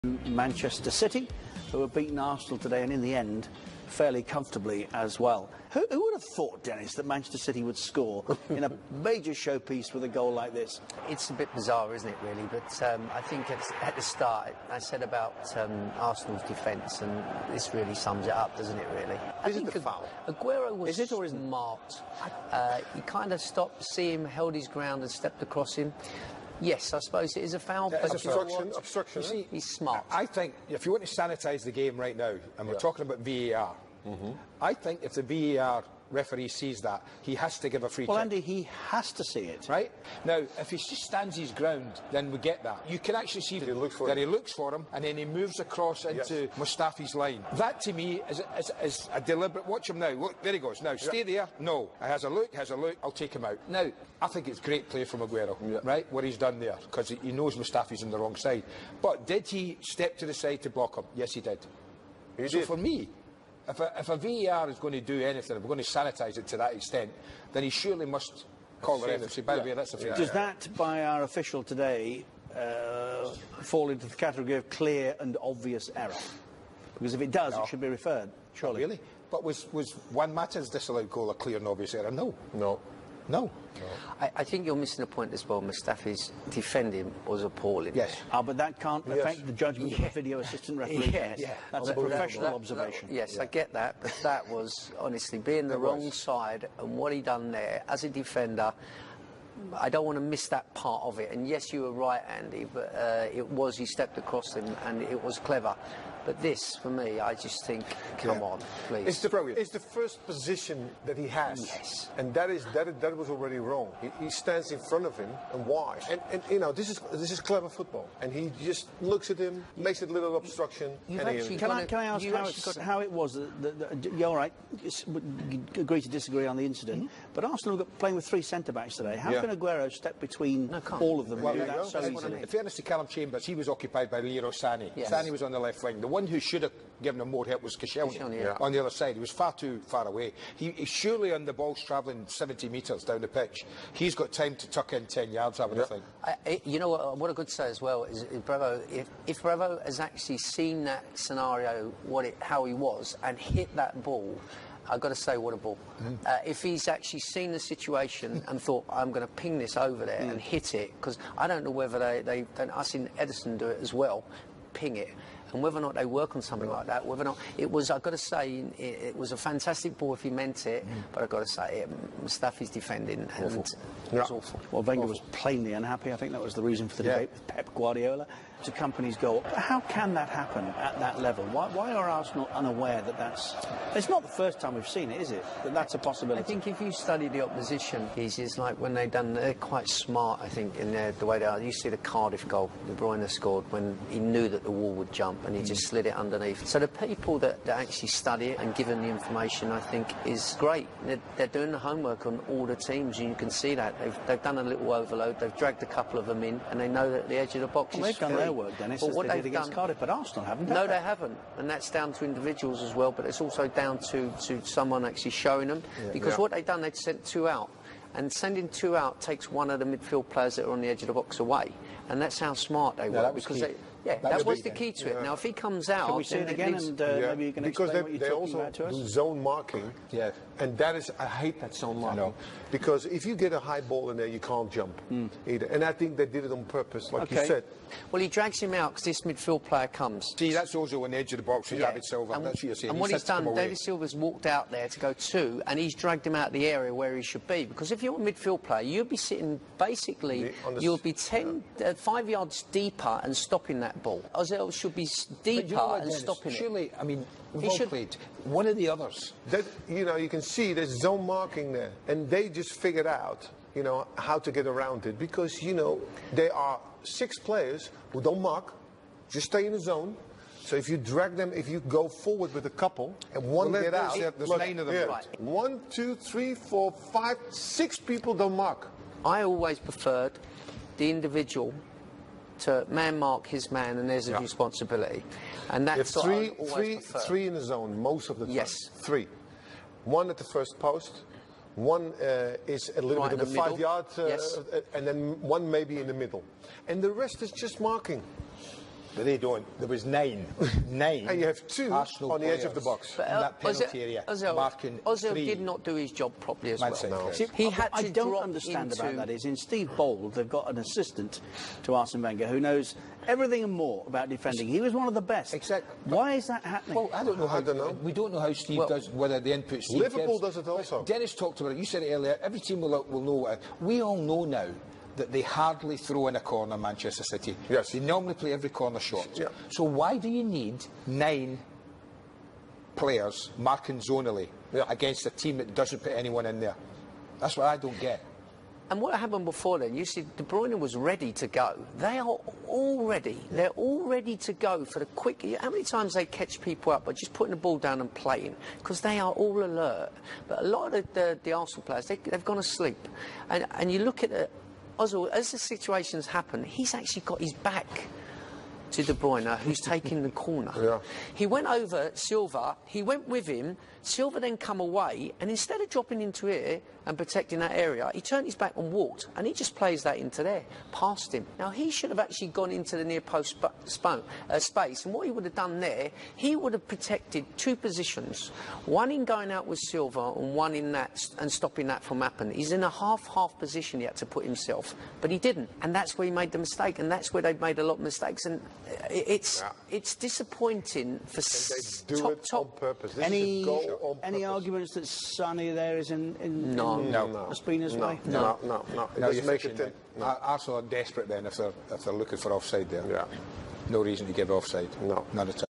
Manchester City, who have beaten Arsenal today, and in the end, fairly comfortably as well. Who would have thought, Dennis, that Manchester City would score in a major showpiece with a goal like this? It's a bit bizarre, isn't it, really? But I think at the start, I said about Arsenal's defence, and this really sums it up, doesn't it, really? I think the foul? Aguero was marked. He kind of stopped, see him, held his ground and stepped across him. Yes, I suppose it is a foul. Yeah, but obstruction. You see, he's smart. I think if you want to sanitise the game right now, and we're talking about VAR, I think if the VAR referee sees that, he has to give a free kick. Well, Andy, he has to see it. Right? Now, if he just stands his ground, then we get that. You can actually see that he looks for him, and then he moves across into Mustafi's line. That, to me, is a deliberate... Watch him now. Look, there he goes. Now, stay there. No. Has a look. I'll take him out. Now, I think it's great play from Aguero, right, what he's done there, because he knows Mustafi's on the wrong side. But did he step to the side to block him? Yes, he did. So for me, if a VAR is going to do anything, if we're going to sanitise it to that extent, then he surely must call the referee and say, by the way, that's a free kick. Does that, by our official today, fall into the category of clear and obvious error? Because if it does, it should be referred, surely. Oh, really? But was Juan Mata's disallowed goal a clear and obvious error? No. I think you're missing a point as well. Mustafi's defending was appalling. Yes. But that can't affect the judgment of the video assistant referee. That's a professional observation. Yes, I get that, but that was, honestly, being the wrong side, and what he done there as a defender, I don't want to miss that part of it. And yes, you were right, Andy, but he stepped across him, and it was clever. But this, for me, I just think, come on, please. It's the first position that he has. Yes. And that was already wrong. He stands in front of him, and why? And you know, this is clever football. And he just looks at him, makes a little obstruction. Can I ask how it was that you're all right, agree to disagree on the incident, but Arsenal got playing with three centre-backs today. How can Aguero step between all of them? In fairness to Callum Chambers, he was occupied by Leroy Sané. Yes. Sané was on the left wing. The one who should have given him more help was Koscielny on the other side. He was far too far away. He's surely on the ball's travelling 70 metres down the pitch. He's got time to tuck in 10 yards, I would think. You know what I could say as well is Bravo, if Bravo has actually seen that scenario, how he was, and hit that ball, I've got to say, what a ball. If he's actually seen the situation and thought, I'm going to ping this over there and hit it, because I don't know whether I've seen Edison do it as well, ping it. And whether or not they work on something like that, whether or not it was, I've got to say, it was a fantastic ball if he meant it, but I've got to say, Mustafi's defending, and it was awful. Well, Wenger was plainly unhappy. I think that was the reason for the debate with Pep Guardiola. It's a company's goal. But how can that happen at that level? Why are Arsenal unaware that that's... It's not the first time we've seen it, is it? That that's a possibility. I think if you study the opposition, it's like when they're quite smart, I think, in the way they are. You see the Cardiff goal, De Bruyne scored when he knew that the wall would jump and he just slid it underneath. So the people that actually study it and give them the information, I think, is great. They're doing the homework on all the teams, and you can see that. They've done a little overload, they've dragged a couple of them in, and they know that the edge of the box is free. Their work, Dennis, as they did against Cardiff, but Arsenal haven't. No, they haven't, and that's down to individuals as well, but it's also down to someone actually showing them, because what they've done, they've sent two out, and sending two out takes one of the midfield players that are on the edge of the box away, and that's how smart they were, because that was the key to it. Now, if he comes out... Can we see it again, and maybe you can explain what you're talking about to us? Because they also do zone marking, and that is... I hate that zone marking, because if you get a high ball in there, you can't jump either. And I think they did it on purpose, like you said. Well, he drags him out because this midfield player comes. See, that's Ozil on the edge of the box with David Silva. That's what you're saying. And what he's done, David Silva's walked out there to go two, and he's dragged him out of the area where he should be. Because if you're a midfield player, you'd be sitting, basically, you'll be 5 yards deeper and stopping that ball. Ozil should be deeper and stopping it. Surely, I mean, we've all played. One of the others. You can see there's zone marking there, and they just figured out, how to get around it, because, there are 6 players who don't mark, just stay in the zone. So if you drag them, if you go forward with a couple and one get out, there's 9 of them. 1, 2, 3, 4, 5, 6 people don't mark. I always preferred the individual to man mark his man, and there's a responsibility. And that's what I always prefer. 3 in the zone most of the time. Yes. 3. 1 at the first post. 1 is a little bit of the 5 yard, and then 1 maybe in the middle. And the rest is just marking. But they don't. There was 9. 9. And you have 2 Arsenal on the edge of the players box. But, in that penalty area, marking Ozil 3. did not do his job properly as Man well. City. No. See, He had I to don't drop understand into... about that is in Steve Bold they've got an assistant to Arsene Wenger who knows everything and more about defending. He was one of the best. Exactly. Why is that happening? Well, I don't know. We don't know how Steve does, whether the input Steve Liverpool gives. does it also. But Dennis talked about it. You said it earlier. Every team will know. We all know now that they hardly throw in a corner, Manchester City. Yes. They normally play every corner shot. Yeah. So why do you need 9 players marking zonally against a team that doesn't put anyone in there? That's what I don't get. And what happened before then, you see, De Bruyne was ready to go. They are all ready. They're all ready to go for the quick... How many times they catch people up by just putting the ball down and playing? Because they are all alert. But a lot of the Arsenal players, they've gone asleep. And you look at Ozil, as the situations happen, he's actually got his back to De Bruyne, who's taking the corner. Yeah. He went over Silva, he went with him, Silva then come away, and instead of dropping into here and protecting that area, he turned his back and walked, and he just plays that into there, past him. Now, he should have actually gone into the near post space, and what he would have done there, he would have protected 2 positions, one in going out with Silva and one in that, and stopping that from happening. He's in a half position he had to put himself, but he didn't, and that's where he made the mistake, and that's where they've made a lot of mistakes, and it's disappointing for on purpose. This is a goal on purpose. Any arguments that Sonny there is in No. Ospina's way? No. It doesn't make it. Arsenal are desperate then if they're looking for offside there. Yeah. No reason to give offside. No. None at all.